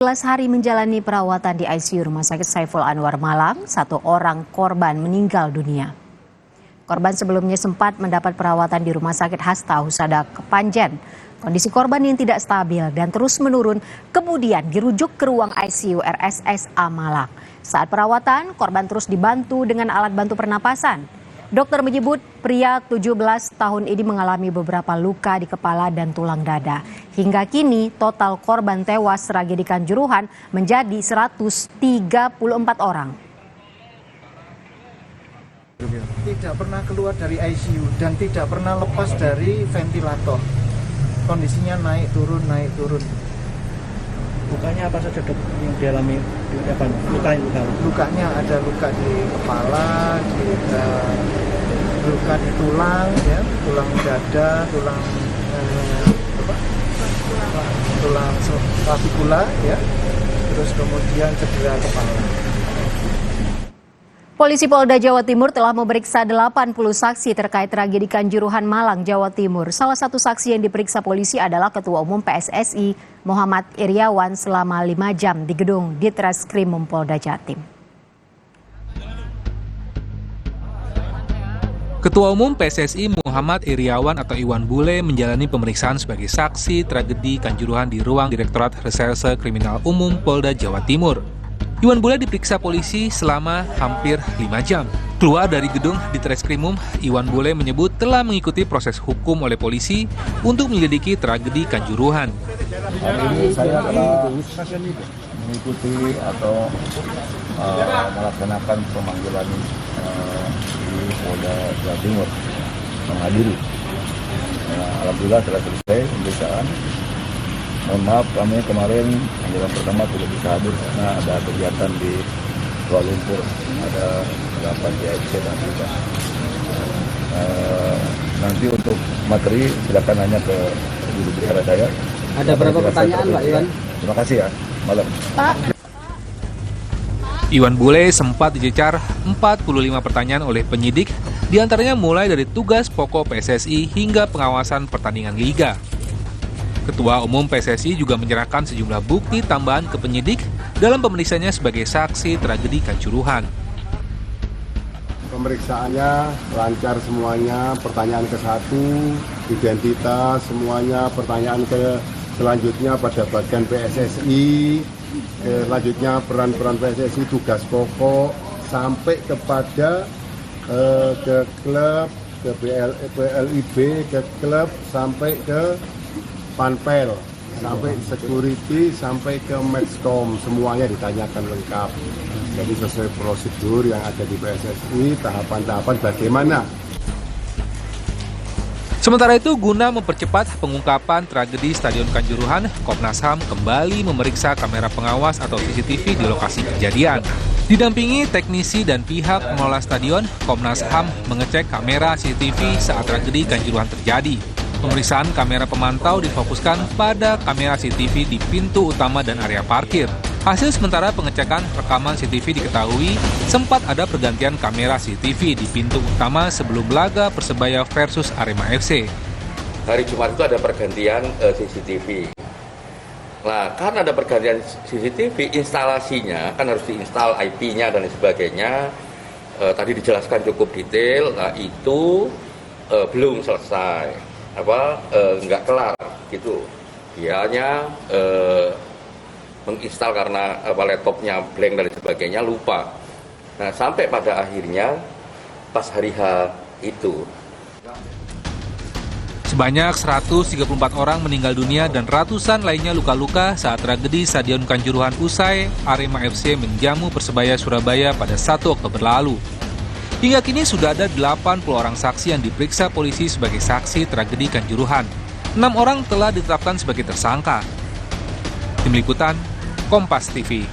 11 hari menjalani perawatan di ICU Rumah Sakit Saiful Anwar Malang, satu orang korban meninggal dunia. Korban sebelumnya sempat mendapat perawatan di Rumah Sakit Hasta Husada Kepanjen. Kondisi korban yang tidak stabil dan terus menurun, kemudian dirujuk ke ruang ICU RSSA Malang. Saat perawatan, korban terus dibantu dengan alat bantu pernapasan. Dokter menyebut pria 17 tahun ini mengalami beberapa luka di kepala dan tulang dada. Hingga kini total korban tewas tragedi Kanjuruhan menjadi 134 orang. Tidak pernah keluar dari ICU dan tidak pernah lepas dari ventilator. Kondisinya naik turun. Lukanya apa saja dok yang dialami? Lukanya ada luka di kepala, luka di tulang, ya, tulang dada, tulang clavicula, ya, terus kemudian cedera kepala. Polisi Polda Jawa Timur telah memeriksa 80 saksi terkait tragedi Kanjuruhan Malang, Jawa Timur. Salah satu saksi yang diperiksa polisi adalah Ketua Umum PSSI Muhammad Iryawan selama 5 jam di gedung Ditreskrimum Polda Jatim. Ketua Umum PSSI Muhammad Iryawan atau Iwan Bule menjalani pemeriksaan sebagai saksi tragedi Kanjuruhan di ruang Direktorat Reserse Kriminal Umum Polda Jawa Timur. Iwan Bule diperiksa polisi selama hampir 5 jam. Keluar dari gedung Ditreskrimum, Iwan Bule menyebut telah mengikuti proses hukum oleh polisi untuk menyelidiki tragedi Kanjuruhan. Hari ini saya telah mengikuti atau melaksanakan pemanggilan di Polda Jawa Timur, menghadiri. Alhamdulillah telah selesai pemeriksaan. Mohon maaf, kami kemarin panggilan pertama tidak bisa hadir karena ada kegiatan di Kuala Lumpur, ada rapat di AFC dan juga. Nanti untuk materi silakan nanya ke juru bicara saya. Ada berapa pertanyaan Pak Iwan? Terima kasih ya, malam. Iwan Bule sempat dicecar 45 pertanyaan oleh penyidik, diantaranya mulai dari tugas pokok PSSI hingga pengawasan pertandingan Liga. Ketua Umum PSSI juga menyerahkan sejumlah bukti tambahan ke penyidik dalam pemeriksaannya sebagai saksi tragedi Kanjuruhan. Pemeriksaannya lancar semuanya, pertanyaan ke satu, identitas semuanya, pertanyaan ke selanjutnya pada bagian PSSI, selanjutnya peran-peran PSSI, tugas pokok, sampai kepada ke klub, ke PLIB, ke klub, sampai ke Panpel, sampai security, sampai ke Matchcom, semuanya ditanyakan lengkap. Jadi sesuai prosedur yang ada di PSSI, tahapan-tahapan bagaimana. Sementara itu, guna mempercepat pengungkapan tragedi Stadion Kanjuruhan, Komnas HAM kembali memeriksa kamera pengawas atau CCTV di lokasi kejadian. Didampingi teknisi dan pihak pengelola stadion, Komnas HAM mengecek kamera CCTV saat tragedi Kanjuruhan terjadi. Pemeriksaan kamera pemantau difokuskan pada kamera CCTV di pintu utama dan area parkir. Hasil sementara pengecekan rekaman CCTV diketahui sempat ada pergantian kamera CCTV di pintu utama sebelum laga Persebaya versus Arema FC. Hari Jumat itu ada pergantian CCTV. Nah, karena ada pergantian CCTV, instalasinya kan harus diinstal IP-nya dan sebagainya. Tadi dijelaskan cukup detail, nah itu belum selesai. Nggak kelar gitu. Dia hanya menginstal karena laptopnya blank dan sebagainya, lupa. Nah, sampai pada akhirnya pas hari H itu sebanyak 134 orang meninggal dunia dan ratusan lainnya luka-luka saat tragedi Stadion Kanjuruhan usai Arema FC menjamu Persebaya Surabaya pada 1 Oktober lalu. Hingga kini sudah ada 80 orang saksi yang diperiksa polisi sebagai saksi tragedi Kanjuruhan. 6 orang telah ditetapkan sebagai tersangka. Tim Liputan, Kompas TV.